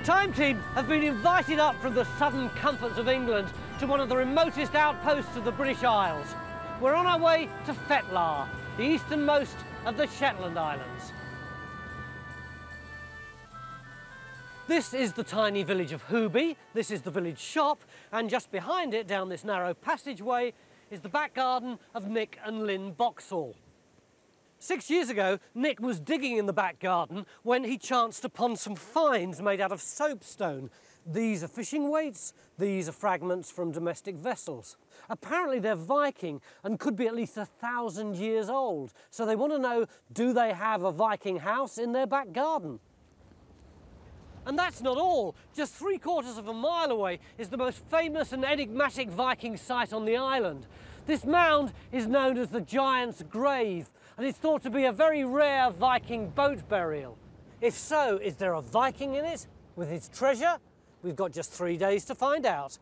Time Team have been invited up from the southern comforts of England to one of the remotest outposts of the British Isles. We're on our way to Fetlar, the easternmost of the Shetland Islands. This is the tiny village of Hooby, this is the village shop, and just behind it, down this narrow passageway, is the back garden of Nick and Lynn Boxall. 6 years ago, Nick was digging in the back garden when he chanced upon some finds made out of soapstone. These are fishing weights, these are fragments from domestic vessels. Apparently they're Viking and could be at least 1,000 years old. So they want to know, do they have a Viking house in their back garden? And that's not all. Just 3/4 of a mile away is the most famous and enigmatic Viking site on the island. This mound is known as the Giant's Grave, and it's thought to be a very rare Viking boat burial. If so, is there a Viking in it with his treasure? We've got just 3 days to find out.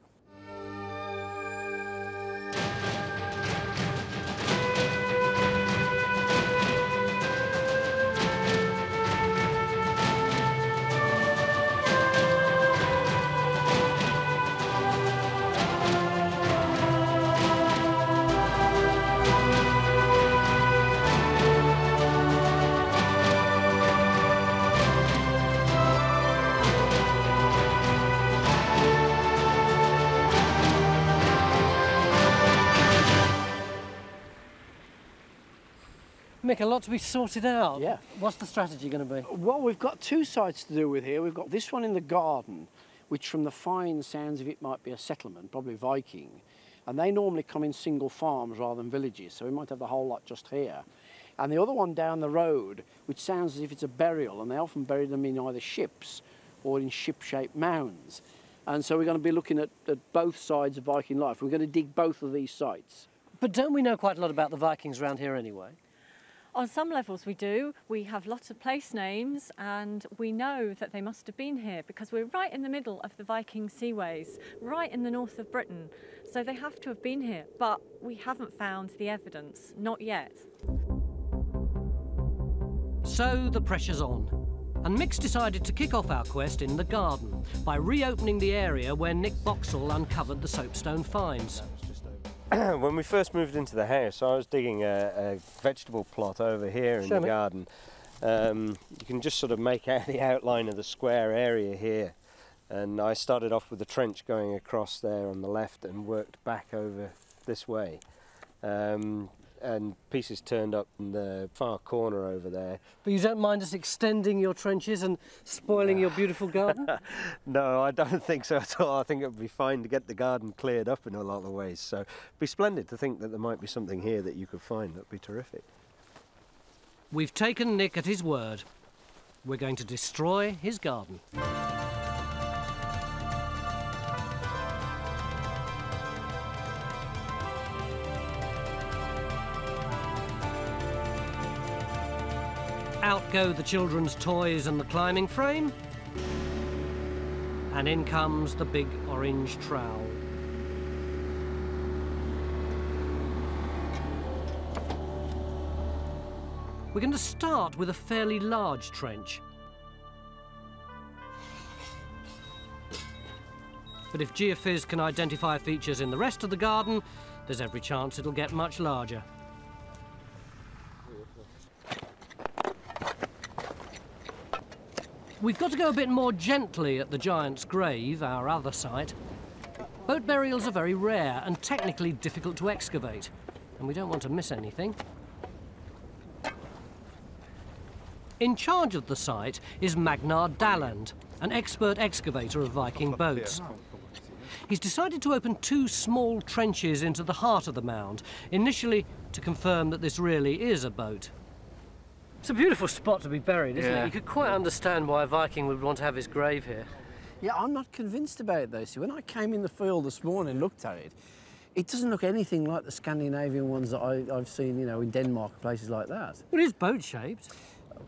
Mick, a lot to be sorted out. Yeah. What's the strategy going to be? Well, we've got two sites to do with here. We've got this one in the garden, which from the fine sounds of it might be a settlement, probably Viking. And they normally come in single farms rather than villages, so we might have the whole lot just here. And the other one down the road, which sounds as if it's a burial, and they often bury them in either ships or in ship-shaped mounds. And so we're going to be looking at both sides of Viking life. We're going to dig both of these sites. But don't we know quite a lot about the Vikings around here anyway? On some levels we do. We have lots of place names and we know that they must have been here because we're right in the middle of the Viking seaways, right in the north of Britain. So they have to have been here, but we haven't found the evidence, not yet. So the pressure's on. And Mick's decided to kick off our quest in the garden by reopening the area where Nick Boxall uncovered the soapstone finds. When we first moved into the house, I was digging a vegetable plot over here in the garden. You can just sort of make out the outline of the square area here. And I started off with a trench going across there on the left and worked back over this way. And pieces turned up in the far corner over there. But you don't mind us extending your trenches and spoiling your beautiful garden? No, I don't think so at all. I think it would be fine to get the garden cleared up in a lot of ways. So it'd be splendid to think that there might be something here that you could find. That'd be terrific. We've taken Nick at his word. We're going to destroy his garden. Out go the children's toys and the climbing frame. And in comes the big orange trowel. We're going to start with a fairly large trench. But if Geophys can identify features in the rest of the garden, there's every chance it'll get much larger. We've got to go a bit more gently at the Giant's Grave, our other site. Boat burials are very rare and technically difficult to excavate, and we don't want to miss anything. In charge of the site is Magnar Dalland, an expert excavator of Viking boats. He's decided to open 2 small trenches into the heart of the mound, initially to confirm that this really is a boat. It's a beautiful spot to be buried, isn't it? You could quite understand why a Viking would want to have his grave here. Yeah, I'm not convinced about it though. See, when I came in the field this morning and looked at it, it doesn't look anything like the Scandinavian ones that I've seen, you know, in Denmark, places like that. Well, it is boat-shaped.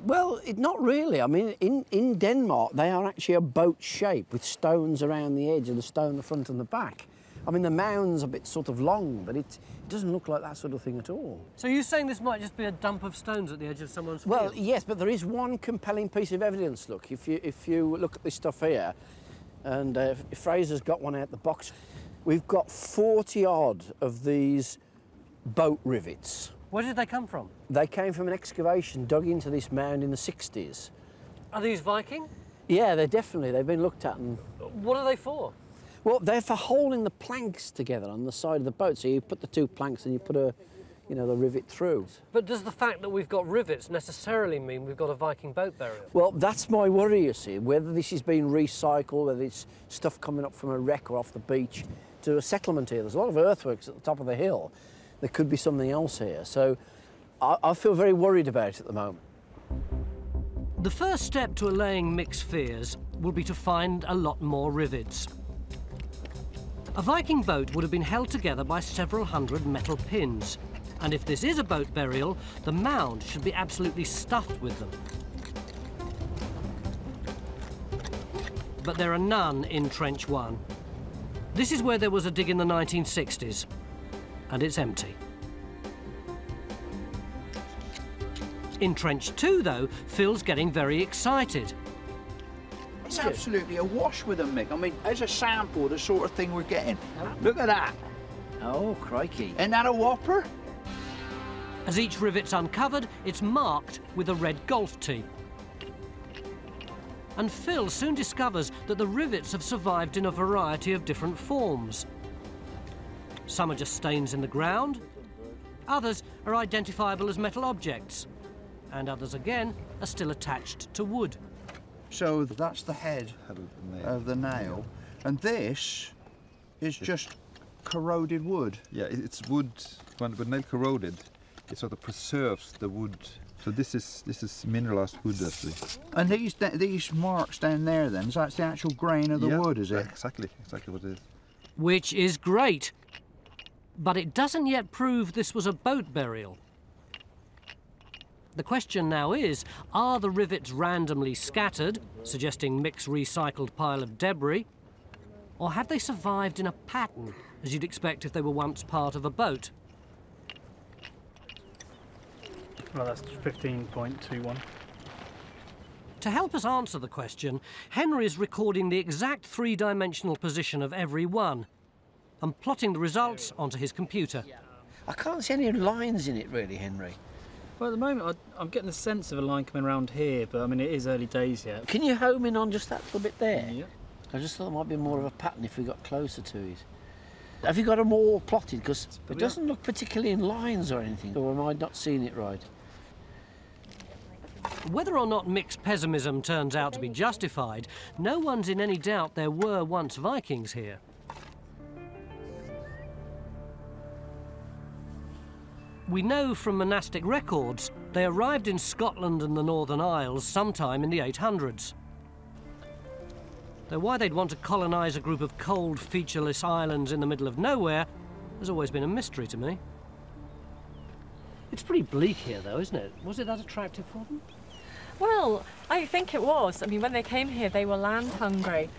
Well, not really. I mean, in Denmark, they are actually a boat shape with stones around the edge and the stone the front and the back. I mean, the mound's a bit sort of long, but it doesn't look like that sort of thing at all. So you're saying this might just be a dump of stones at the edge of someone's Well, field? yes, but there is one compelling piece of evidence. Look, if you look at this stuff here, and Fraser's got one out the box, we've got 40 odd of these boat rivets. Where did they come from? They came from an excavation dug into this mound in the 60s. Are these Viking? Yeah, they've been looked at. And What are they for? well, they're for holding the planks together on the side of the boat. So you put the two planks and you put the rivet through. But does the fact that we've got rivets necessarily mean we've got a Viking boat burial? Well, that's my worry, you see, whether this is being recycled, whether it's stuff coming up from a wreck or off the beach to a settlement here. There's a lot of earthworks at the top of the hill. There could be something else here. So I feel very worried about it at the moment. The first step to allaying Mick's fears will be to find a lot more rivets. A Viking boat would have been held together by several hundred metal pins. And if this is a boat burial, the mound should be absolutely stuffed with them. But there are none in Trench 1. This is where there was a dig in the 1960s, and it's empty. In Trench 2, though, Phil's getting very excited. It's absolutely awash with them, Mick. I mean, as a sample, the sort of thing we're getting. Look at that. Oh, crikey. Isn't that a whopper? As each rivet's uncovered, it's marked with a red golf tee. And Phil soon discovers that the rivets have survived in a variety of different forms. Some are just stains in the ground, others are identifiable as metal objects, and others again are still attached to wood. So that's the head of the nail, and this is just corroded wood. Yeah, it's wood. When nail corroded, it sort of preserves the wood. So this is mineralized wood, actually. And these marks down there, then, so that's the actual grain of the wood, is it? Exactly what it is. Which is great, but it doesn't yet prove this was a boat burial. The question now is, are the rivets randomly scattered, suggesting Mick's recycled pile of debris, or have they survived in a pattern, as you'd expect if they were once part of a boat? Well, that's 15.21. To help us answer the question, Henry is recording the exact three-dimensional position of every one and plotting the results onto his computer. I can't see any lines in it, really, Henry. Well, at the moment, I'm getting the sense of a line coming around here, but I mean, it is early days yet. Can you home in on just that little bit there? Yeah. I just thought there might be more of a pattern if we got closer to it. Have you got them all plotted? Because it doesn't look particularly in lines or anything, or am I not seeing it right? Whether or not Mick's pessimism turns out to be justified, no one's in any doubt there were once Vikings here. We know from monastic records they arrived in Scotland and the Northern Isles sometime in the 800s. Though why they'd want to colonise a group of cold, featureless islands in the middle of nowhere has always been a mystery to me. It's pretty bleak here, though, isn't it? Was it that attractive for them? Well, I think it was. I mean, when they came here, they were land hungry.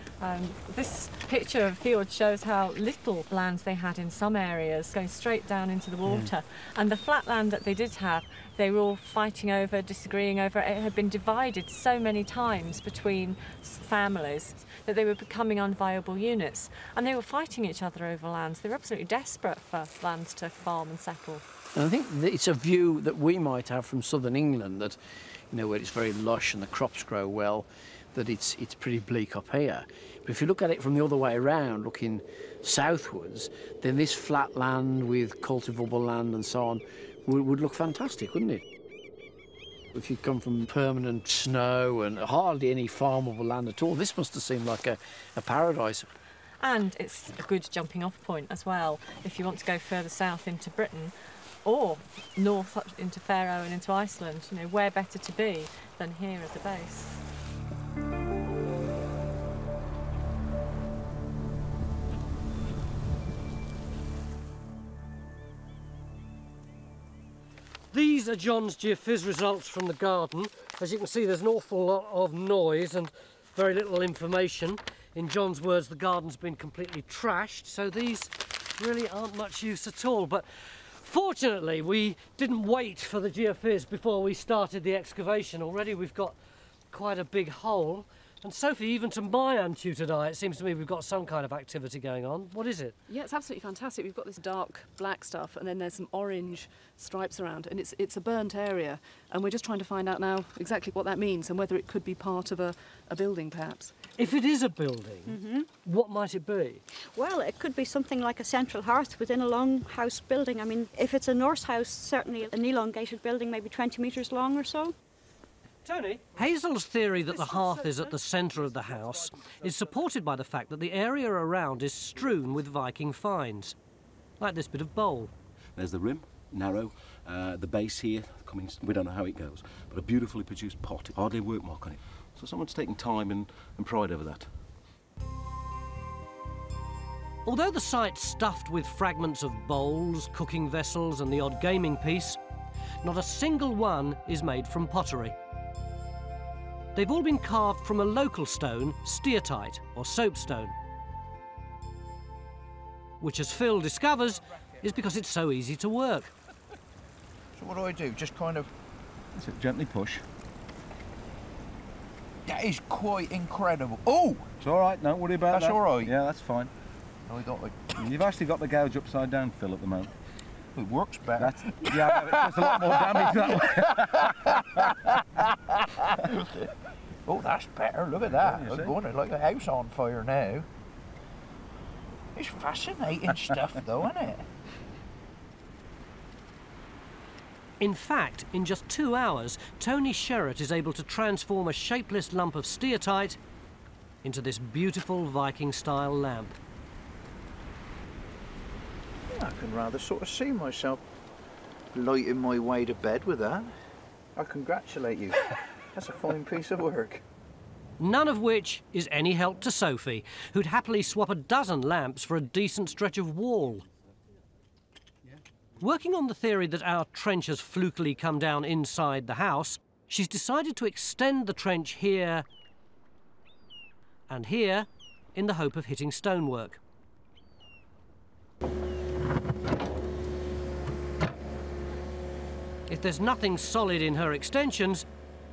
This picture of field shows how little land they had in some areas, going straight down into the water. And the flat land that they did have, they were all fighting over, disagreeing over. It had been divided so many times between families that they were becoming unviable units. And they were fighting each other over lands. They were absolutely desperate for lands to farm and settle. And I think that it's a view that we might have from southern England, that, you know, where it's very lush and the crops grow well, that it's pretty bleak up here. But if you look at it from the other way around, looking southwards, then this flat land with cultivable land and so on would look fantastic, wouldn't it? If you come from permanent snow and hardly any farmable land at all, this must have seemed like a paradise. And it's a good jumping off point as well, if you want to go further south into Britain, or north up into Faroe and into Iceland. You know, where better to be than here as a base? These are John's geophys results from the garden. As you can see, there's an awful lot of noise and very little information. In John's words, the garden's been completely trashed, so these really aren't much use at all. But fortunately, we didn't wait for the geophys before we started the excavation. Already we've got quite a big hole. And Sophie, even to my untutored eye, it seems to me we've got some kind of activity going on. What is it? Yeah, it's absolutely fantastic. We've got this dark black stuff, and then there's some orange stripes around, and it's a burnt area. And we're just trying to find out now exactly what that means and whether it could be part of a building, perhaps. If it is a building, what might it be? Well, it could be something like a central hearth within a long house building. I mean, if it's a Norse house, certainly an elongated building, maybe 20 metres long or so. Tony? Hazel's theory that the hearth is at the centre of the house is supported by the fact that the area around is strewn with Viking finds, like this bit of bowl. There's the rim, narrow, the base here, we don't know how it goes, but a beautifully produced pot, hardly a work mark on it. So someone's taken time and pride over that. Although the site's stuffed with fragments of bowls, cooking vessels and the odd gaming piece, not a single one is made from pottery. They've all been carved from a local stone, steatite or soapstone, which, as Phil discovers, is because it's so easy to work. So what do I do? Just kind of... Gently push. That is quite incredible. Oh! It's all right, don't worry about that. That's all right? Yeah, that's fine. No, I don't like... You've actually got the gouge upside down, Phil, at the moment. It works better. Yeah, it does a lot more damage that way. Oh, that's better. Look at that. Yeah, I'm going like a house on fire now. It's fascinating stuff, though, isn't it? In fact, in just 2 hours, Tony Sherratt is able to transform a shapeless lump of steatite into this beautiful Viking-style lamp. I can rather sort of see myself lighting my way to bed with that. I congratulate you. That's a fine piece of work. None of which is any help to Sophie, who'd happily swap a dozen lamps for a decent stretch of wall. Working on the theory that our trench has flukily come down inside the house, she's decided to extend the trench here and here in the hope of hitting stonework. If there's nothing solid in her extensions,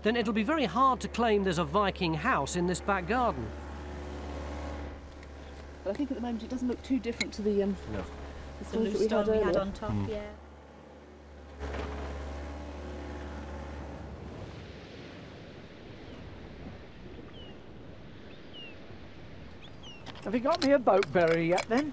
then it'll be very hard to claim there's a Viking house in this back garden. But I think at the moment it doesn't look too different to the The loose stone we had on top, yeah. Have you got me a boat berry yet then?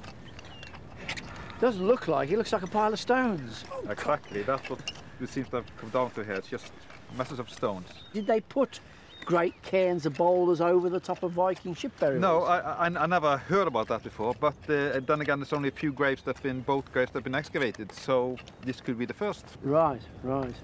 Doesn't look like it. Looks like a pile of stones. Exactly, that's what it seems to have come down to here. It's just masses of stones. Did they put great cairns of boulders over the top of Viking ship burials? No, I never heard about that before, but then again there's only a few graves that have been, both graves that have been excavated, so this could be the first. Right, right.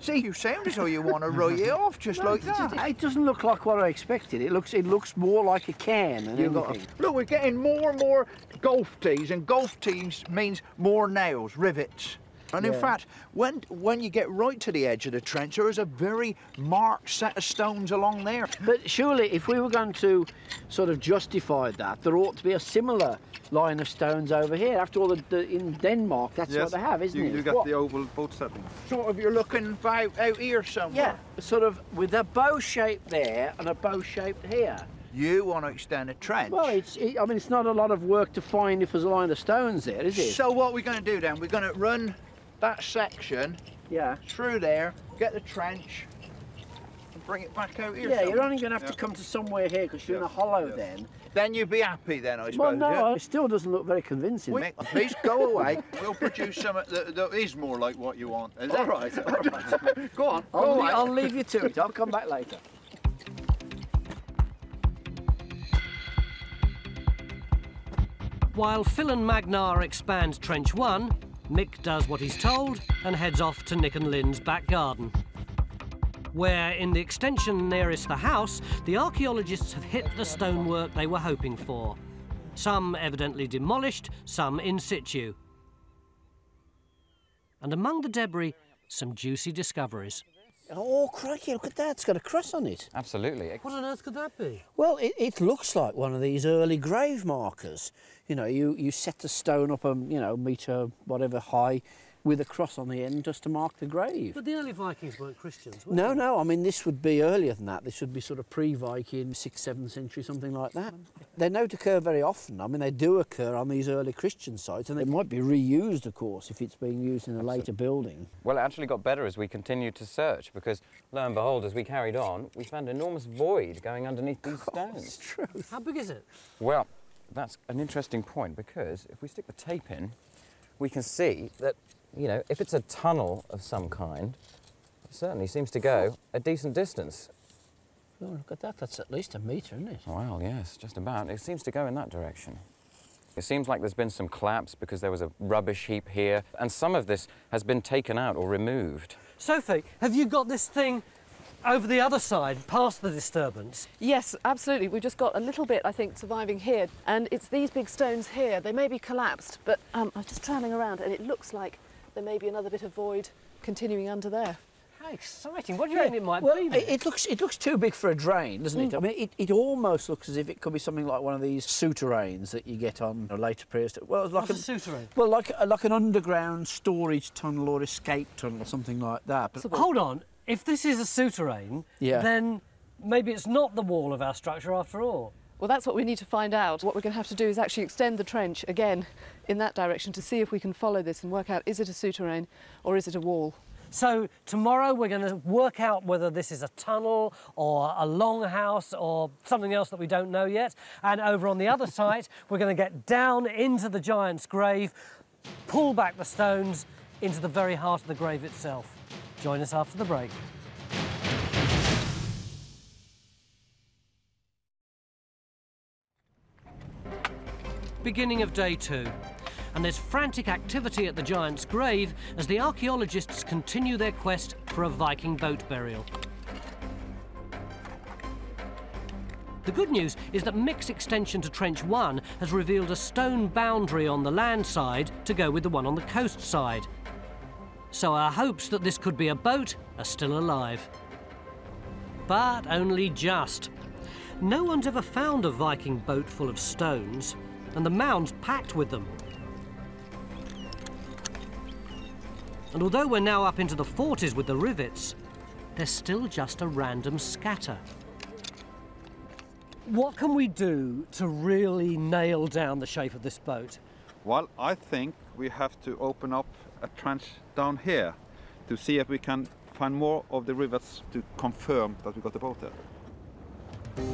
See, you sound as though you want to write it off just like that. It doesn't look like what I expected. It looks more like a cairn than anything. Look, we're getting more and more golf tees, and golf tees means more nails, rivets. And in fact, when you get right to the edge of the trench, there is a very marked set of stones along there. But surely, if we were going to sort of justify that, there ought to be a similar line of stones over here. After all, in Denmark, that's what they have, isn't it? You got the oval boat setting. Sort of, you're looking out here somewhere. Yeah, sort of with a bow shape there and a bow shape here. You want to extend a trench? Well, I mean, it's not a lot of work to find if there's a line of stones there, is it? So what we're going to do then, we're going to run that section through there, get the trench, and bring it back out here. Yeah, you're only going to have to come to somewhere here because you're in a hollow then. Then you'd be happy then, I suppose. Well, no, it still doesn't look very convincing. Mick, please go away. We'll produce something that is more like what you want. Is all right, all right. Go on, I'll leave you to it. I'll come back later. While Phil and Magnar expand Trench 1, Mick does what he's told and heads off to Nick and Lynn's back garden, where, in the extension nearest the house, the archaeologists have hit the stonework they were hoping for. Some evidently demolished, some in situ. And among the debris, some juicy discoveries. Oh, crikey, look at that. It's got a cross on it. Absolutely. What on earth could that be? Well, it looks like one of these early grave markers. You know, you set the stone up a, you know, metre, whatever high, with a cross on the end just to mark the grave. But the early Vikings weren't Christians, were No, they? no, I mean, this would be earlier than that. This would be sort of pre-Viking, 6th, 7th century, something like that. They don't occur very often. I mean, they do occur on these early Christian sites, and they might be reused, of course, if it's being used in a later building. Well, it actually got better as we continued to search, because lo and behold, as we carried on, we found an enormous void going underneath these stones. It's true. How big is it? Well, that's an interesting point, because if we stick the tape in, we can see that, you know, if it's a tunnel of some kind, it certainly seems to go a decent distance. Oh, look at that. That's at least a metre, isn't it? Well, yes, just about. It seems to go in that direction. It seems like there's been some collapse because there was a rubbish heap here, and some of this has been taken out or removed. Sophie, have you got this thing over the other side, past the disturbance? Yes, absolutely. We've just got a little bit, I think, surviving here. And it's these big stones here. They may be collapsed, but I was just travelling around and it looks like there may be another bit of void continuing under there. How exciting. What do you reckon it might be? It looks too big for a drain, doesn't it? I mean, it almost looks as if it could be something like one of these souterrains that you get on a later prehistoric. Well, like What's a souterrain? Well, like an underground storage tunnel or escape tunnel or something like that. But hold on. If this is a souterrain, then maybe it's not the wall of our structure after all. Well, that's what we need to find out. What we're going to have to do is actually extend the trench again in that direction to see if we can follow this and work out, is it a souterrain or is it a wall? So tomorrow we're going to work out whether this is a tunnel or a longhouse or something else that we don't know yet. And over on the other side, we're going to get down into the giant's grave, pull back the stones into the very heart of the grave itself. Join us after the break. Beginning of day 2, and there's frantic activity at the giant's grave as the archaeologists continue their quest for a Viking boat burial. The good news is that Mick's extension to Trench 1 has revealed a stone boundary on the land side to go with the one on the coast side. So our hopes that this could be a boat are still alive. But only just. No one's ever found a Viking boat full of stones, and the mound's packed with them. And although we're now up into the 40s with the rivets, there's still just a random scatter. What can we do to really nail down the shape of this boat? Well, I think we have to open up a trench down here to see if we can find more of the rivets to confirm that we got the boat there.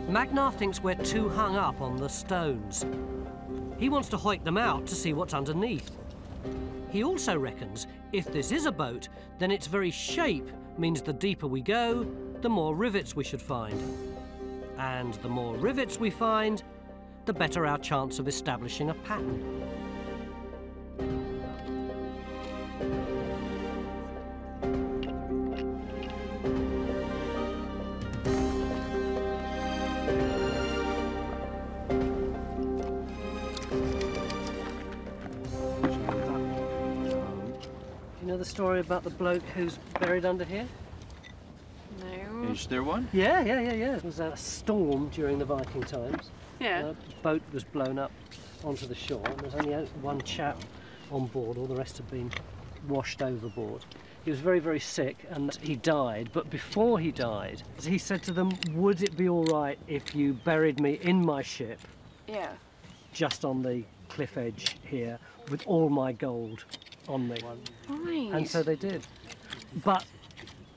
Magnar thinks we're too hung up on the stones. He wants to hoik them out to see what's underneath. He also reckons if this is a boat, then its very shape means the deeper we go, the more rivets we should find. And the more rivets we find, the better our chance of establishing a pattern. You know the story about the bloke who's buried under here? No. Is there one? Yeah. It was a storm during the Viking times. Yeah. The boat was blown up onto the shore, and there was only one chap on board, all the rest had been washed overboard. He was very, very sick and he died, but before he died, he said to them, would it be all right if you buried me in my ship? Yeah. Just on the cliff edge here, with all my gold on me. Right. And so they did. But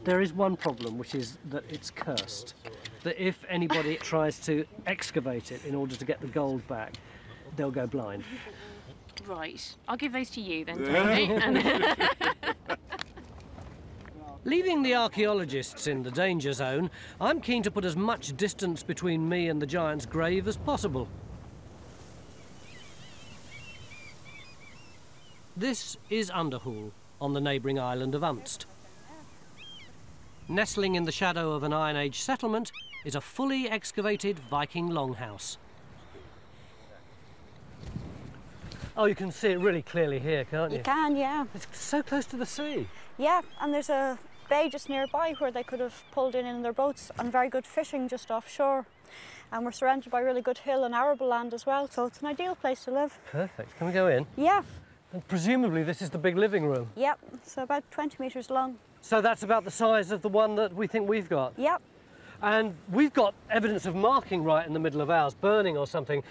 there is one problem, which is that it's cursed. That if anybody tries to excavate it in order to get the gold back, they'll go blind. Right. I'll give those to you then, Tony. Leaving the archaeologists in the danger zone, I'm keen to put as much distance between me and the giant's grave as possible. This is Underhool, on the neighbouring island of Unst. Nestling in the shadow of an Iron Age settlement is a fully excavated Viking longhouse. Oh, you can see it really clearly here, can't you? You can, yeah. It's so close to the sea. Yeah, and there's a bay just nearby where they could have pulled in their boats, and very good fishing just offshore. And we're surrounded by really good hill and arable land as well, so it's an ideal place to live. Perfect. Can we go in? Yeah. And presumably this is the big living room. Yep, so about 20 metres long. So that's about the size of the one that we think we've got? Yep. And we've got evidence of marking right in the middle of ours, burning or something.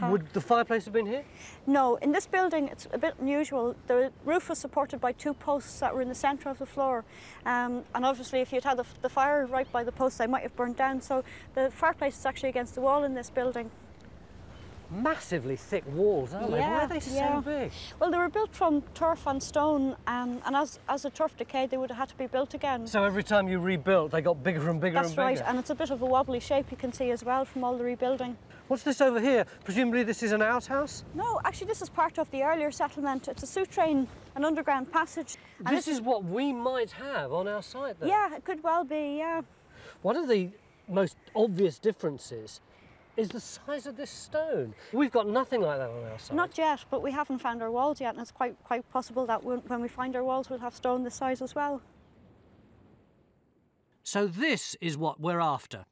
Would the fireplace have been here? No, in this building it's a bit unusual. The roof was supported by 2 posts that were in the centre of the floor. And obviously if you'd had the fire right by the posts, they might have burnt down. So the fireplace is actually against the wall in this building. Massively thick walls, aren't they? Why are they so big? Well, they were built from turf and stone, and as the turf decayed, they would have had to be built again. So every time you rebuilt, they got bigger and bigger and bigger? That's right, and it's a bit of a wobbly shape you can see as well from all the rebuilding. What's this over here? Presumably this is an outhouse? No, actually this is part of the earlier settlement. It's a souterrain, an underground passage. And this is what we might have on our site then? Yeah, it could well be, yeah. One of the most obvious differences is the size of this stone. We've got nothing like that on our site. Not yet, but we haven't found our walls yet, and it's quite possible that when we find our walls, we'll have stone this size as well. So this is what we're after.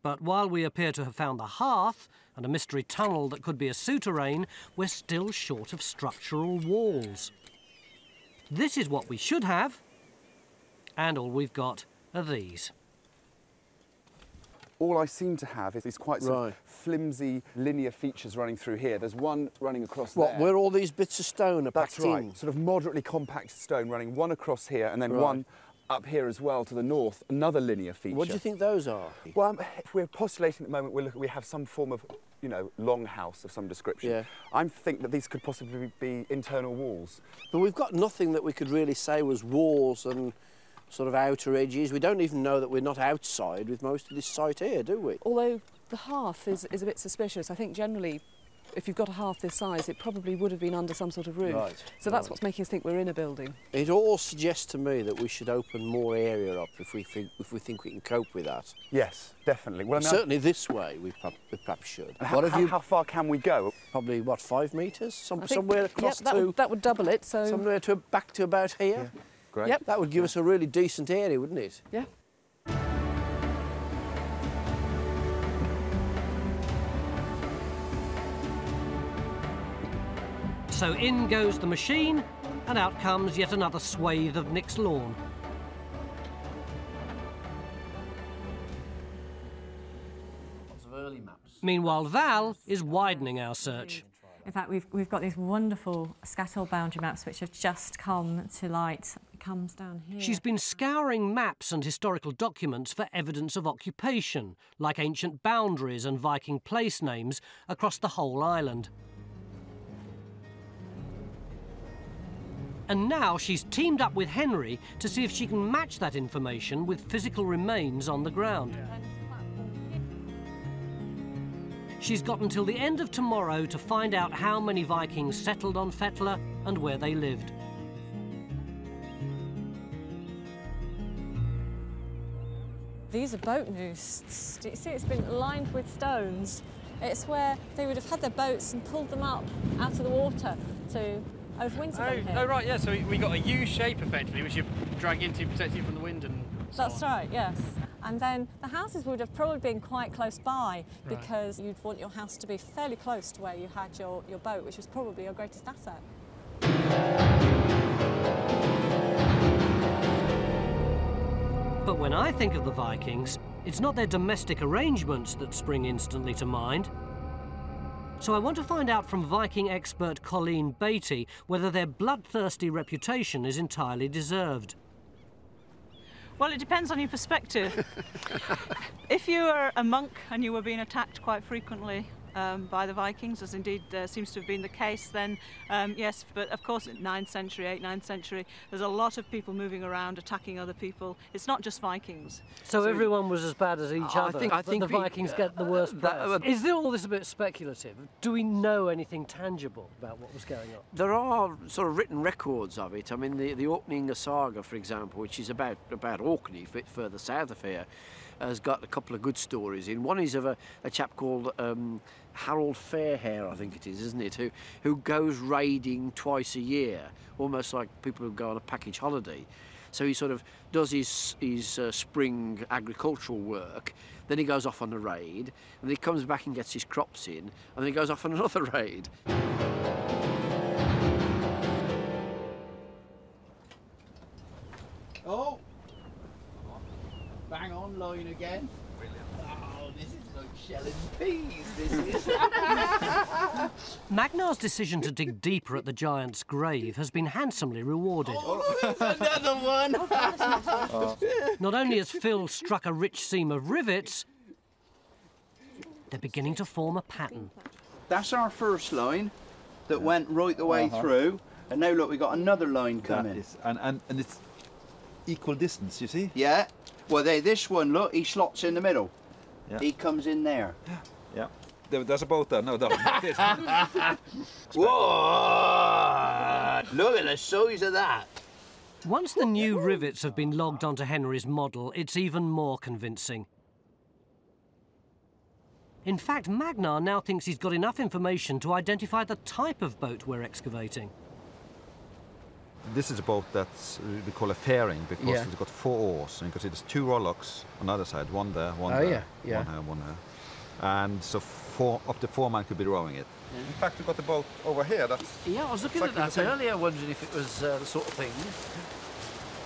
But while we appear to have found the hearth and a mystery tunnel that could be a souterrain, we're still short of structural walls. This is what we should have, and all we've got are these. All I seem to have is these quite sort of flimsy linear features running through here. There's one running across there. What, where all these bits of stone are packed in? That's right, sort of moderately compacted stone running one across here and then one up here as well to the north, another linear feature. What do you think those are? Well, if we're postulating at the moment, we have some form of, you know, longhouse of some description. Yeah. I think that these could possibly be internal walls. But we've got nothing that we could really say was walls and sort of outer edges. We don't even know that we're not outside with most of this site here, do we? Although the hearth is a bit suspicious. I think generally, if you've got a hearth this size, it probably would have been under some sort of roof. Right. So that's what's making us think we're in a building. It all suggests to me that we should open more area up if we think we can cope with that. Yes, definitely. Well, I mean, certainly this way we perhaps should. How far can we go? Probably, what, 5 metres? Somewhere across that would double it. So somewhere back to about here. Yeah. Great. Yep. That would give us a really decent area, wouldn't it? Yeah. So in goes the machine, and out comes yet another swathe of Nick's lawn. Lots of early maps. Meanwhile, Val is widening our search. In fact, we've got these wonderful Scatol boundary maps which have just come to light. It comes down here. She's been scouring maps and historical documents for evidence of occupation, like ancient boundaries and Viking place names, across the whole island. And now she's teamed up with Henry to see if she can match that information with physical remains on the ground. She's got until the end of tomorrow to find out how many Vikings settled on Fetla and where they lived. These are boat noosts. Do you see it's been lined with stones? It's where they would have had their boats and pulled them up out of the water to overwinter them here. Oh, right, yeah, so we got a U shape effectively, which you drag into, protect you from the wind and so That's on. right, yes. And then the houses would have probably been quite close by because you'd want your house to be fairly close to where you had your boat, which was probably your greatest asset. But when I think of the Vikings, it's not their domestic arrangements that spring instantly to mind. So I want to find out from Viking expert Colleen Beatty whether their bloodthirsty reputation is entirely deserved. Well, it depends on your perspective. If you were a monk and you were being attacked quite frequently by the Vikings, as indeed seems to have been the case, then yes, but of course in 9th century, 8th, 9th century, there's a lot of people moving around, attacking other people. It's not just Vikings. So everyone was as bad as each other, I think the Vikings get the worst press. Is all this a bit speculative? Do we know anything tangible about what was going on? There are sort of written records of it. I mean, the Orkneyinga saga, for example, which is about Orkney, a bit further south of here, has got a couple of good stories in. One is of a chap called Harold Fairhair, I think it is, isn't it, who goes raiding twice a year, almost like people who go on a package holiday. So he sort of does his spring agricultural work, then he goes off on a raid, and then he comes back and gets his crops in, and then he goes off on another raid. Oh! Bang on line again. Oh, this is like shelling peas, this is. Magnar's decision to dig deeper at the giant's grave has been handsomely rewarded. Oh, there's another one! Not only has Phil struck a rich seam of rivets, they're beginning to form a pattern. That's our first line that went right the way through, and now look, we've got another line coming. And it's equal distance, you see? Yeah. Well, this one, look, he slots in the middle. Yeah. He comes in there. Yeah. There's a boat there. No, not it. Whoa! Look at the size of that. Once the new rivets have been logged onto Henry's model, it's even more convincing. In fact, Magnar now thinks he's got enough information to identify the type of boat we're excavating. This is a boat that's we call a fairing because it's got 4 oars, and you can see there's 2 rowlocks on the other side, one there, one there, one here, one there, and so up to 4 men could be rowing it. In fact, we've got the boat over here. That's I was looking at that earlier, wondering if it was the sort of thing.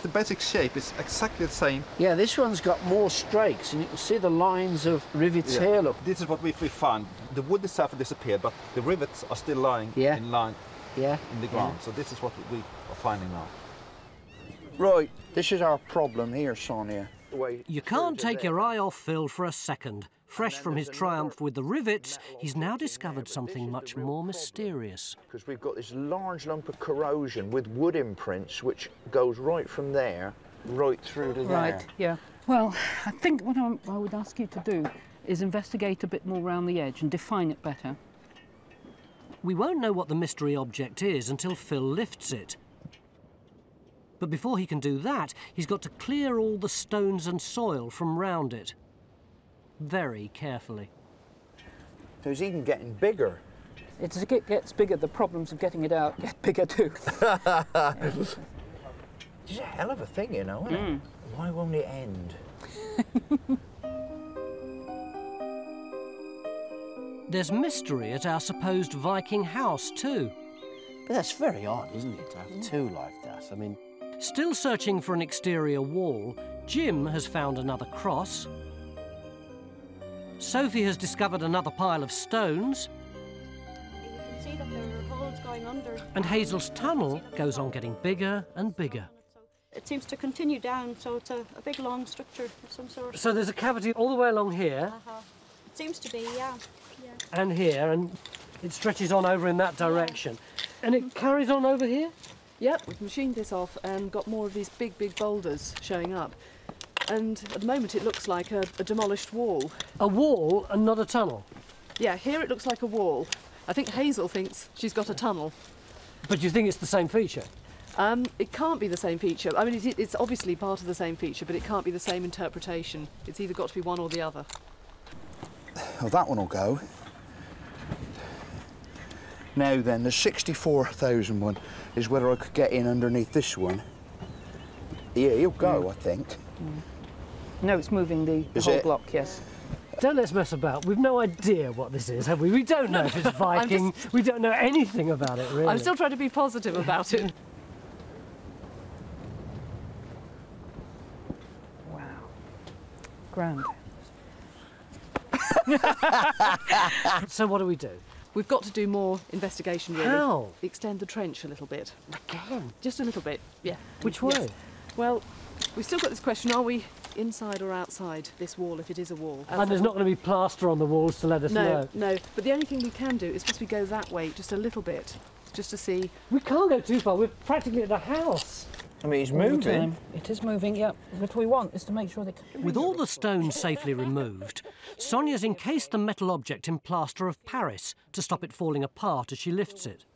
The basic shape is exactly the same. Yeah, this one's got more strakes, and you can see the lines of rivets here. Look. This is what we found. The wood itself has disappeared, but the rivets are still lying in line. In the ground. So this is what we are finding now. Right, this is our problem here, Sonia. You can't take your eye off Phil for a second. Fresh from his triumph with the rivets, he's now discovered something much more mysterious. Because we've got this large lump of corrosion with wood imprints which goes right from there, right through to there. Right, yeah. Well, I think what I would ask you to do is investigate a bit more around the edge and define it better. We won't know what the mystery object is until Phil lifts it. But before he can do that, he's got to clear all the stones and soil from round it. Very carefully. So it's even getting bigger. As it gets bigger, the problems of getting it out get bigger too. It's a hell of a thing, you know, isn't it? Why won't it end? There's mystery at our supposed Viking house too. But that's very odd, isn't it, to have 2 like that? I mean... Still searching for an exterior wall, Jim has found another cross. Sophie has discovered another pile of stones. You can see that there are holes going under. And Hazel's tunnel goes on getting bigger and bigger. It seems to continue down, so it's a big long structure of some sort. So there's a cavity all the way along here. It seems to be, yeah. And here, and it stretches on over in that direction. And it carries on over here? Yep, we've machined this off and got more of these big boulders showing up. And at the moment it looks like a demolished wall. A wall and not a tunnel? Yeah, here it looks like a wall. I think Hazel thinks she's got a tunnel. But you think it's the same feature? It can't be the same feature. I mean, it's obviously part of the same feature, but it can't be the same interpretation. It's either got to be one or the other. Well, that one will go. Now then, the 64,000 one is whether I could get in underneath this one. Yeah, he'll go, I think. No, it's moving the whole block, yes. Don't let's mess about. We've no idea what this is, have we? We don't know if it's Viking. We don't know anything about it, really. I'm still trying to be positive about it. Wow. Grand. So what do we do? We've got to do more investigation, really. How? Extend the trench a little bit. Again? Just a little bit, yeah. Which way? Yes. Well, we've still got this question, are we inside or outside this wall, if it is a wall? And there's not going to be plaster on the walls to let us know? No. But the only thing we can do is possibly go that way just a little bit, just to see. We can't go too far. We're practically at the house. I mean, it's moving. It is moving, yeah. What we want is to make sure that... With all the stones safely removed, Sonia's encased the metal object in plaster of Paris to stop it falling apart as she lifts it.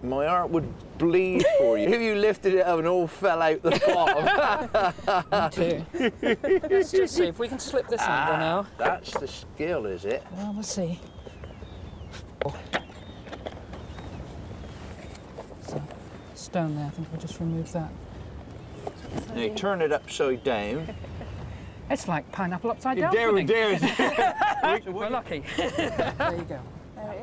My heart would bleed for you if you lifted it up and all fell out the bottom. Me too. Let's just see if we can slip this under now. That's the skill, is it? Well, we'll see. So, stone there. I think we'll just remove that. Now turn it upside down. It's like pineapple upside down. There. We're lucky. There you go.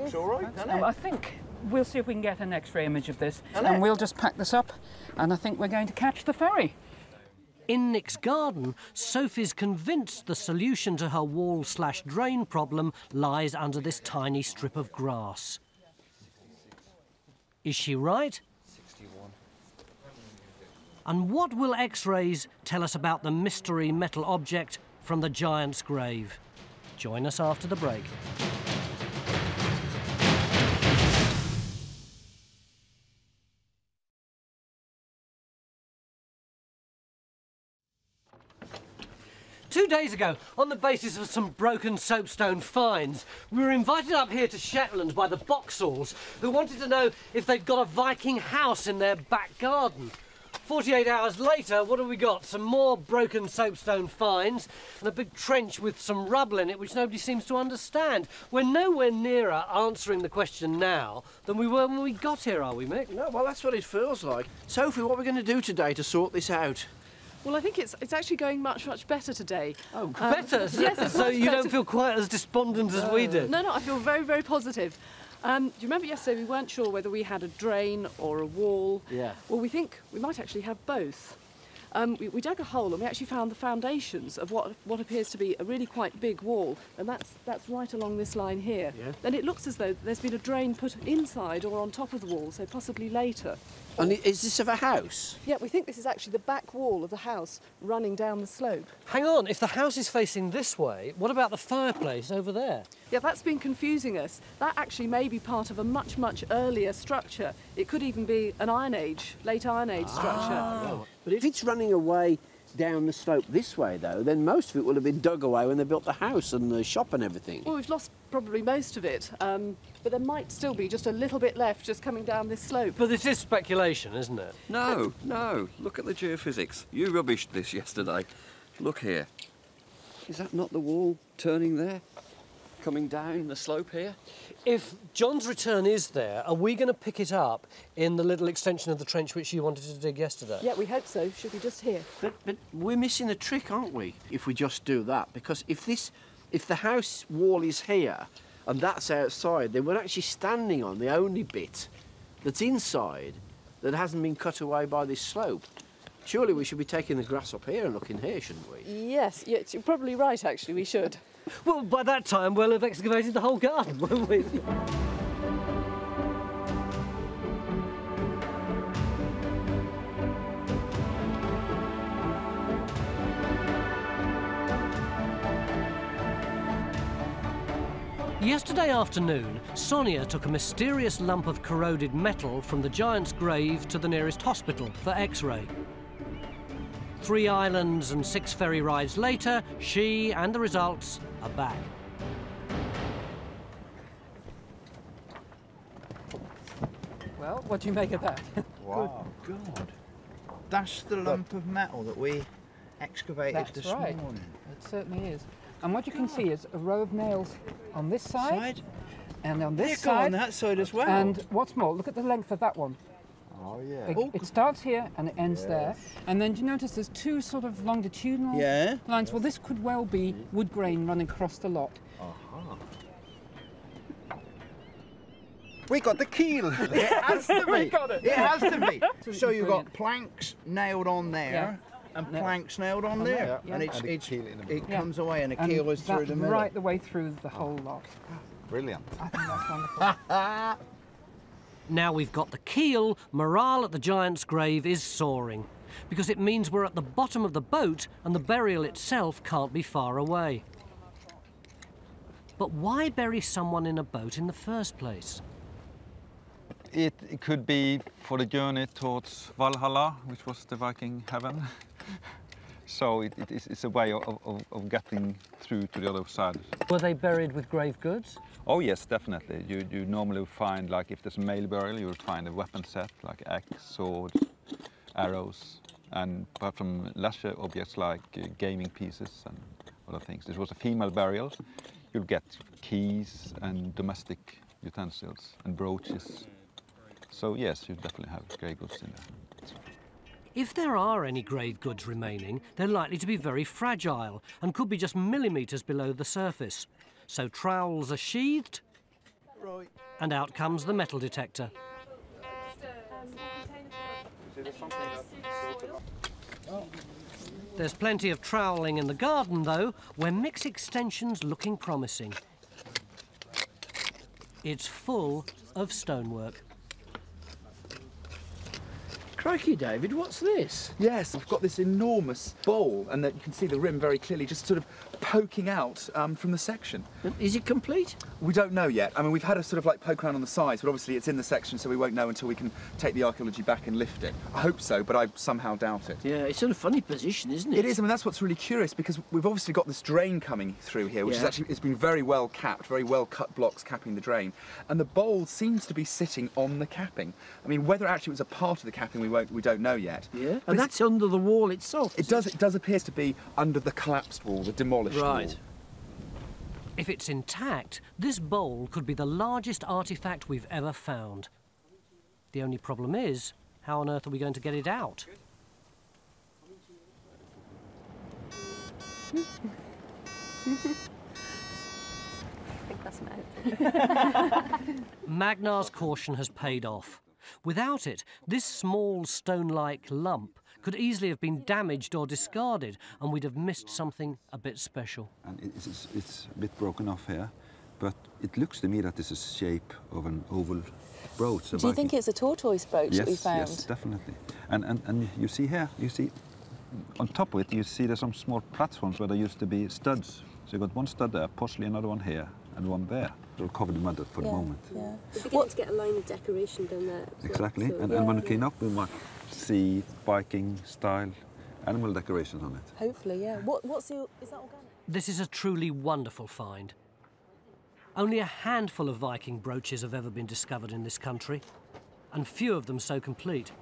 It's all right, isn't it? I think we'll see if we can get an X-ray image of this, and we'll just pack this up, and I think we're going to catch the ferry. In Nick's garden, Sophie's convinced the solution to her wall/drain problem lies under this tiny strip of grass. Is she right? 61. And what will X-rays tell us about the mystery metal object from the Giant's Grave? Join us after the break. Two days ago, on the basis of some broken soapstone finds, we were invited up here to Shetland by the Boxalls, who wanted to know if they'd got a Viking house in their back garden. 48 hours later, what have we got? Some more broken soapstone finds and a big trench with some rubble in it which nobody seems to understand. We're nowhere nearer answering the question now than we were when we got here, are we, Mick? No, well, that's what it feels like. Sophie, what are we going to do today to sort this out? Well, I think it's actually going much better today. Oh, better? Yes, it's so much you better. don't feel quite as despondent as we did? No, I feel very, very positive. Do you remember yesterday we weren't sure whether we had a drain or a wall? Yeah. Well, we think we might actually have both. We dug a hole and we actually found the foundations of what appears to be a really quite big wall, and that's right along this line here. Yeah. And it looks as though there's been a drain put inside or on top of the wall, so possibly later. And is this of a house? Yeah, we think this is actually the back wall of the house running down the slope. Hang on, if the house is facing this way, what about the fireplace over there? Yeah, that's been confusing us. That actually may be part of a much, much earlier structure. It could even be an Iron Age, late Iron Age structure. But if it's running away down the slope this way, though, then most of it will have been dug away when they built the house and the shop and everything. Well, we've lost probably most of it, but there might still be just a little bit left just coming down this slope. But this is speculation, isn't it? No, look at the geophysics. You rubbished this yesterday. Look here. Is that not the wall turning there? Coming down the slope here? If John's return is there, are we going to pick it up in the little extension of the trench which you wanted to dig yesterday? Yeah, we hope so. Should be just here. But we're missing a trick, aren't we, if we just do that? Because if the house wall is here and that's outside, then we're actually standing on the only bit that's inside that hasn't been cut away by this slope. Surely we should be taking the grass up here and looking here, shouldn't we? Yes, you're probably right, actually, we should. Well, by that time, we'll have excavated the whole garden, won't we? Yesterday afternoon, Sonia took a mysterious lump of corroded metal from the Giant's Grave to the nearest hospital for X-ray. 3 islands and 6 ferry rides later, she and the results are back. Well, what do you make of that? Wow. Good God. That's the lump of metal that we excavated this morning. It certainly is. And what you can see is a row of nails on this side and on this side. On that side as well. And what's more, look at the length of that one. Oh, yeah. It starts here and it ends there. And then do you notice there's 2 sort of longitudinal lines? Well, this could well be wood grain running across the lot. We got the keel. It has to be. We got it. It has to be. So you've got planks nailed on there and planks nailed on there. Yeah. And it comes away and a keel is through the middle. Right the way through the whole lot. Brilliant. I think that's wonderful. Now we've got the keel, morale at the Giant's Grave is soaring, because it means we're at the bottom of the boat and the burial itself can't be far away. But why bury someone in a boat in the first place? It could be for the journey towards Valhalla, which was the Viking heaven. So it's a way of getting through to the other side. Were they buried with grave goods? Oh yes, definitely. You normally find, like if there's a male burial, you would find a weapon set, like axe, swords, arrows, and apart from lesser objects like gaming pieces and other things. This was a female burial. You'll get keys and domestic utensils and brooches. So yes, you definitely have grey goods in there. If there are any grave goods remaining, they're likely to be very fragile and could be just millimetres below the surface. So trowels are sheathed, and out comes the metal detector. There's plenty of troweling in the garden, though, where Mick's extension's looking promising. It's full of stonework. Crikey, David, what's this? Yes, I've got this enormous bowl, and that you can see the rim very clearly, just sort of poking out from the section. Is it complete? We don't know yet. I mean, we've had a sort of like poke around on the sides, but obviously it's in the section, so we won't know until we can take the archaeology back and lift it. I hope so, but I somehow doubt it. Yeah, it's in a funny position, isn't it? It is. I mean, that's what's really curious, because we've obviously got this drain coming through here, which is actually, it's been very well capped, very well cut blocks capping the drain, and the bowl seems to be sitting on the capping. I mean, whether actually it was a part of the capping, we don't know yet. Yeah, and that's under the wall itself. It does appear to be under the collapsed wall, the demolished wall. Right. If it's intact, this bowl could be the largest artefact we've ever found. The only problem is, how on earth are we going to get it out? I think that's an Magnar's caution has paid off. Without it, this small stone-like lump could easily have been damaged or discarded, and we'd have missed something a bit special. And it's a bit broken off here, but it looks to me that this is the shape of an oval brooch. Do you think it's a tortoise brooch that we found? Yes, definitely. And you see here, on top of it, you see there's some small platforms where there used to be studs. So you've got one stud there, possibly another one here, and one there. They're covered in mud for the moment. Yeah. We're beginning to get a line of decoration down there. Exactly, so. and when we clean up, we might see Viking-style animal decorations on it. Hopefully, yeah. Is that organic? This is a truly wonderful find. Only a handful of Viking brooches have ever been discovered in this country, and few of them so complete.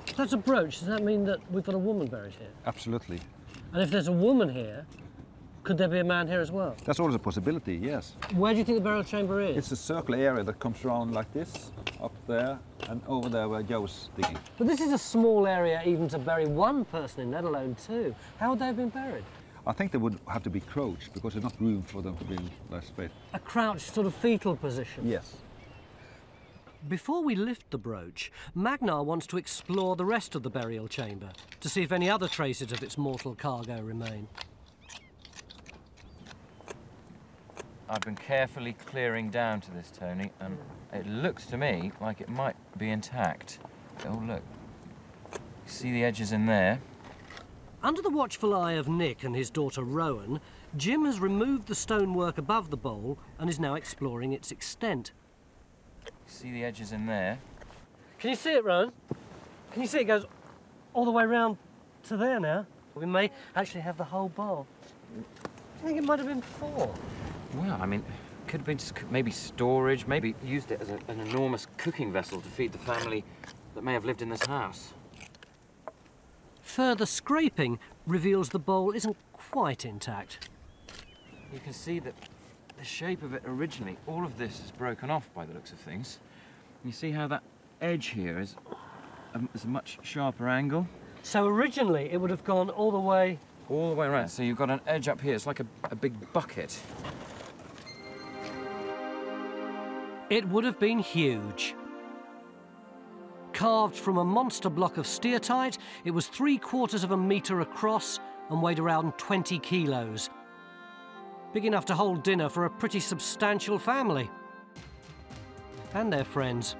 If that's a brooch, does that mean that we've got a woman buried here? Absolutely. And if there's a woman here, could there be a man here as well? That's always a possibility, yes. Where do you think the burial chamber is? It's a circular area that comes around like this, up there, and over there where Joe's digging. But this is a small area even to bury one person in, let alone two. How would they have been buried? I think they would have to be crouched, because there's not room for them to be less space. A crouched sort of fetal position? Yes. Before we lift the brooch, Magnar wants to explore the rest of the burial chamber to see if any other traces of its mortal cargo remain. I've been carefully clearing down to this, Tony, and it looks to me like it might be intact. Oh, look. See the edges in there? Under the watchful eye of Nick and his daughter Rowan, Jim has removed the stonework above the bowl and is now exploring its extent. See the edges in there? Can you see it, Rowan? Can you see it goes all the way round to there now? We may actually have the whole bowl. I think it might have been four. Well, I mean, could have been maybe storage, maybe used it as an enormous cooking vessel to feed the family that may have lived in this house. Further scraping reveals the bowl isn't quite intact. You can see that the shape of it originally, all of this is broken off by the looks of things. You see how that edge here is a much sharper angle? So originally it would have gone all the way... All the way around. So you've got an edge up here, it's like a big bucket. It would have been huge. Carved from a monster block of steatite, it was 3/4 of a metre across and weighed around 20 kilos. Big enough to hold dinner for a pretty substantial family. And their friends.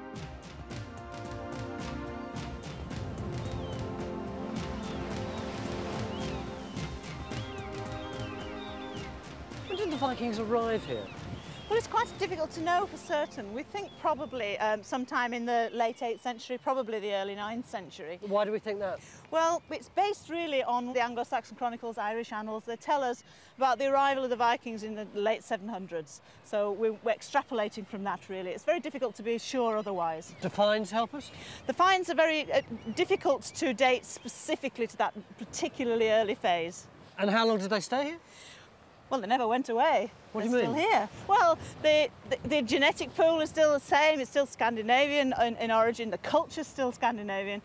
When did the Vikings arrive here? Well, it's quite difficult to know for certain. We think probably sometime in the late 8th century, probably the early 9th century. Why do we think that? Well, it's based really on the Anglo-Saxon Chronicles, Irish annals. They tell us about the arrival of the Vikings in the late 700s. So we're extrapolating from that, really. It's very difficult to be sure otherwise. Do finds help us? The finds are very difficult to date specifically to that particularly early phase. And how long did they stay here? Well, they never went away. What do you They're mean? Still here. Well, the genetic pool is still the same. It's still Scandinavian in origin. The culture's still Scandinavian.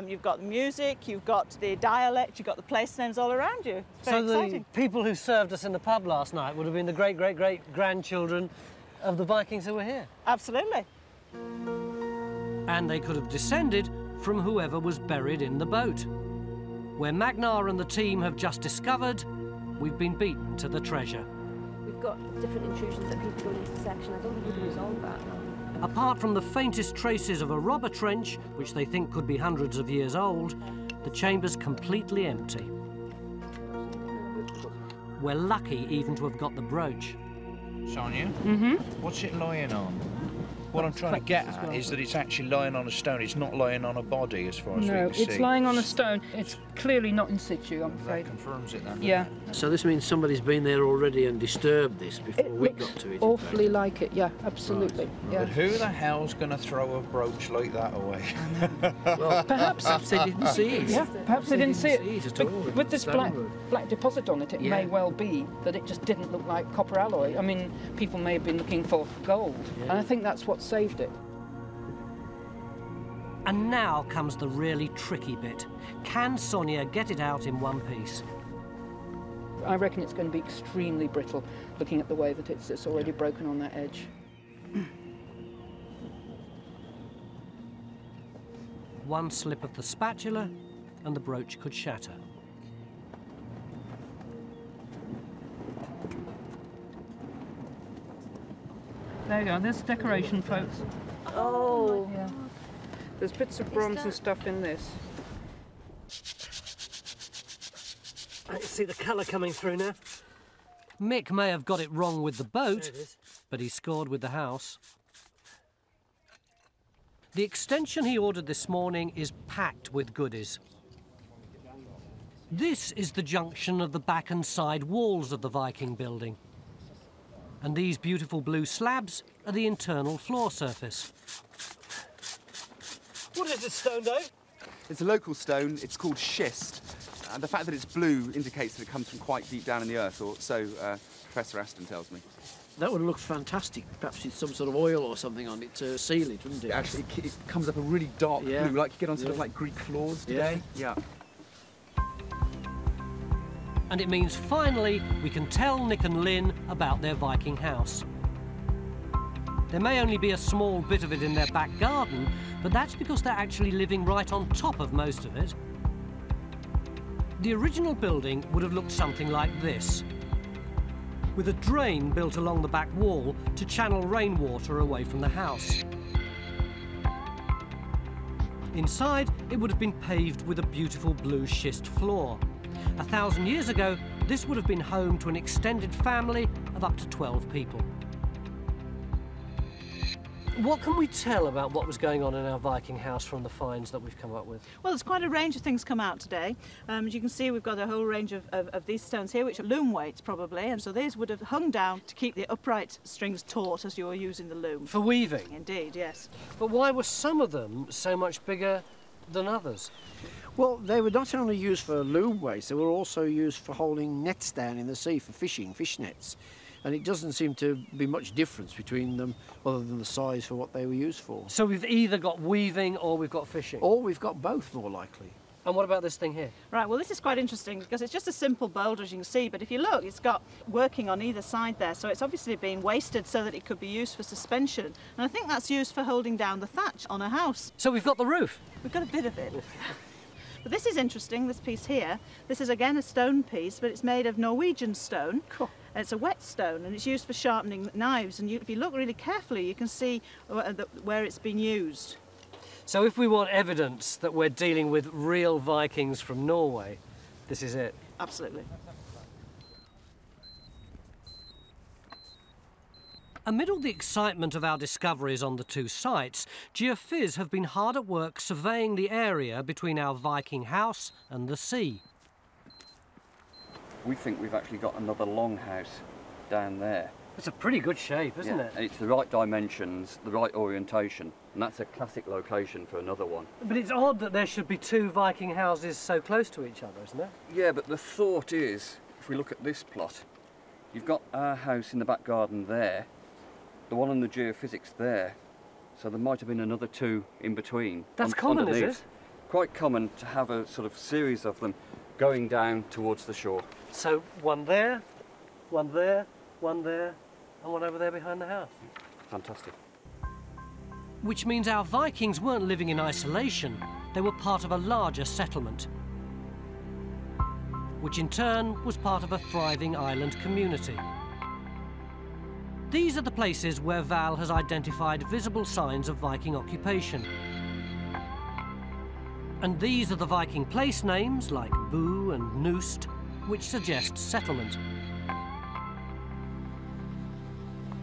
You've got the music, you've got the dialect, you've got the place names all around you. It's very exciting. The people who served us in the pub last night would have been the great-great-great-grandchildren of the Vikings who were here? Absolutely. And they could have descended from whoever was buried in the boat. Where Magnar and the team have just discovered, we've been beaten to the treasure. We've got different intrusions that people going into the section. I don't think we can resolve that. Apart from the faintest traces of a robber trench, which they think could be hundreds of years old, the chamber's completely empty. We're lucky even to have got the brooch. Sonia? Mm-hmm. What's it lying on? What I'm trying to get at is that it's actually lying on a stone. It's not lying on a body, as far as we can see. No, it's lying on a stone. It's clearly not in situ, I'm afraid. That confirms it then. Yeah. So this means somebody's been there already and disturbed this before we got to it. Awfully like it, yeah, absolutely. Right. Yeah. But who the hell's going to throw a brooch like that away? Well, perhaps they didn't see it. Yeah, perhaps they didn't see it. at all. With this black deposit on it, it may well be that it just didn't look like copper alloy. I mean, people may have been looking for gold, and I think that's what saved it. And now comes the really tricky bit. Can Sonia get it out in one piece? I reckon it's going to be extremely brittle, looking at the way that it's already broken on that edge. One slip of the spatula and the brooch could shatter. There you go, there's decoration, folks. Oh. Yeah. There's bits of bronze and stuff in this. I can see the colour coming through now. Mick may have got it wrong with the boat, but he scored with the house. The extension he ordered this morning is packed with goodies. This is the junction of the back and side walls of the Viking building. And these beautiful blue slabs are the internal floor surface. What is this stone, Dave? It's a local stone. It's called schist. And the fact that it's blue indicates that it comes from quite deep down in the earth, or so Professor Aston tells me. That would have looked fantastic. Perhaps it's some sort of oil or something on it to seal it, wouldn't it? Actually, it comes up a really dark blue, like you get on sort of like Greek floors today. Yeah. And it means finally we can tell Nick and Lynn about their Viking house. There may only be a small bit of it in their back garden, but that's because they're actually living right on top of most of it. The original building would have looked something like this, with a drain built along the back wall to channel rainwater away from the house. Inside, it would have been paved with a beautiful blue schist floor. 1,000 years ago, this would have been home to an extended family of up to 12 people. What can we tell about what was going on in our Viking house from the finds that we've come up with? Well, there's quite a range of things come out today. As you can see, we've got a whole range of these stones here, which are loom weights probably, and so these would have hung down to keep the upright strings taut as you were using the loom. For weaving? Indeed, yes. But why were some of them so much bigger than others? Well, they were not only used for loom weights, they were also used for holding nets down in the sea for fishing, fish nets. And it doesn't seem to be much difference between them other than the size for what they were used for. So we've either got weaving or we've got fishing? Or we've got both, more likely. And what about this thing here? Right, well, this is quite interesting because it's just a simple boulder, as you can see, but if you look, it's got working on either side there, so it's obviously been wasted so that it could be used for suspension. And I think that's used for holding down the thatch on a house. So we've got the roof? We've got a bit of it. But this is interesting, this piece here. This is again a stone piece, but it's made of Norwegian stone. Cool. And it's a wet stone, and it's used for sharpening knives. And if you look really carefully, you can see where it's been used. So if we want evidence that we're dealing with real Vikings from Norway, this is it? Absolutely. Amid all the excitement of our discoveries on the two sites, GeoPhys have been hard at work surveying the area between our Viking house and the sea. We think we've actually got another longhouse down there. It's a pretty good shape, isn't it? It's the right dimensions, the right orientation, and that's a classic location for another one. But it's odd that there should be two Viking houses so close to each other, isn't it? Yeah, but the thought is, if we look at this plot, You've got our house in the back garden there, the one on the geophysics there, so there might have been another two in between. That's common, is it? Quite common to have a sort of series of them going down towards the shore. So one there, one there, one there, and one over there behind the house. Fantastic. Which means our Vikings weren't living in isolation, they were part of a larger settlement, which in turn was part of a thriving island community. These are the places where Val has identified visible signs of Viking occupation. And these are the Viking place names, like Boo and Noost, which suggest settlement.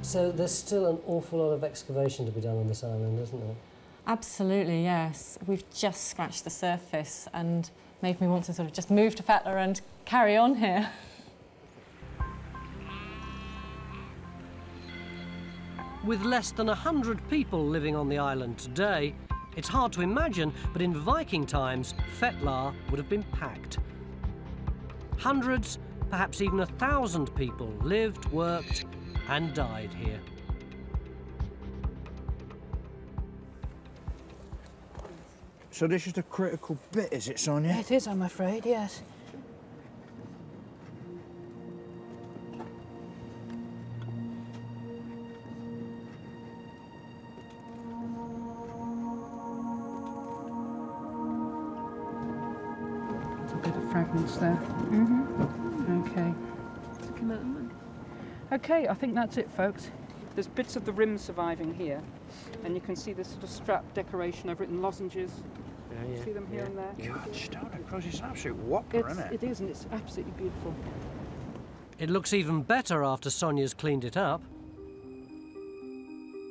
So there's still an awful lot of excavation to be done on this island, isn't there? Absolutely, yes. We've just scratched the surface and made me want to sort of just move to Fetlar and carry on here. With less than 100 people living on the island today, it's hard to imagine, but in Viking times, Fetlar would have been packed. Hundreds, perhaps even 1,000 people lived, worked, and died here. So this is the critical bit, is it, Sonia? It is, I'm afraid, yes. A bit of fragments there. Okay. Okay, I think that's it, folks. There's bits of the rim surviving here, and you can see this sort of strap decoration. I've written lozenges. See them here and there? God, stone and cross, it's an absolute whopper, isn't it? It is, and it's absolutely beautiful. It looks even better after Sonia's cleaned it up.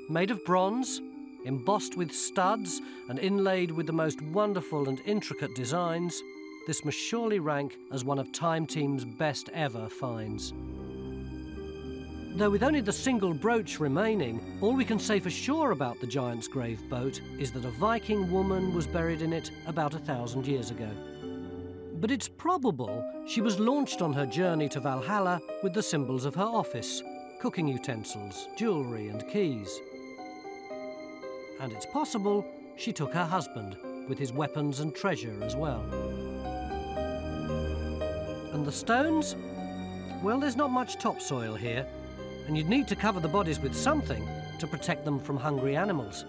Made of bronze, embossed with studs and inlaid with the most wonderful and intricate designs, this must surely rank as one of Time Team's best ever finds. Though with only the single brooch remaining, all we can say for sure about the Giant's Grave boat is that a Viking woman was buried in it about 1,000 years ago. But it's probable she was launched on her journey to Valhalla with the symbols of her office, cooking utensils, jewellery and keys. And it's possible she took her husband with his weapons and treasure as well. And the stones? Well, there's not much topsoil here, and you'd need to cover the bodies with something to protect them from hungry animals.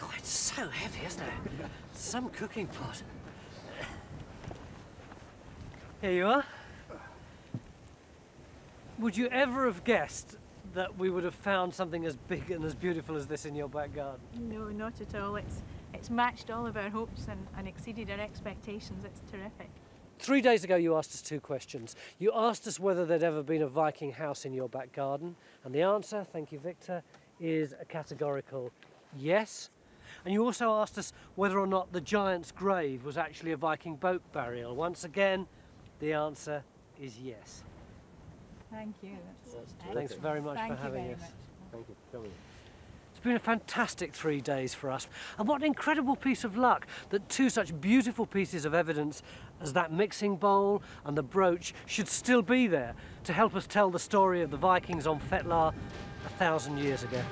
God, it's so heavy, isn't it? Some cooking pot. Here you are. Would you ever have guessed that we would have found something as big and as beautiful as this in your back garden? No, not at all. It's matched all of our hopes and exceeded our expectations. It's terrific. 3 days ago you asked us 2 questions. You asked us whether there'd ever been a Viking house in your back garden, and the answer, thank you Victor, is a categorical yes. And you also asked us whether or not the Giant's Grave was actually a Viking boat burial. Once again, the answer is yes. Thank you. Thanks very much for having us. Thank you for coming. It's been a fantastic 3 days for us. And what an incredible piece of luck that 2 such beautiful pieces of evidence as that mixing bowl and the brooch should still be there to help us tell the story of the Vikings on Fetlar 1,000 years ago.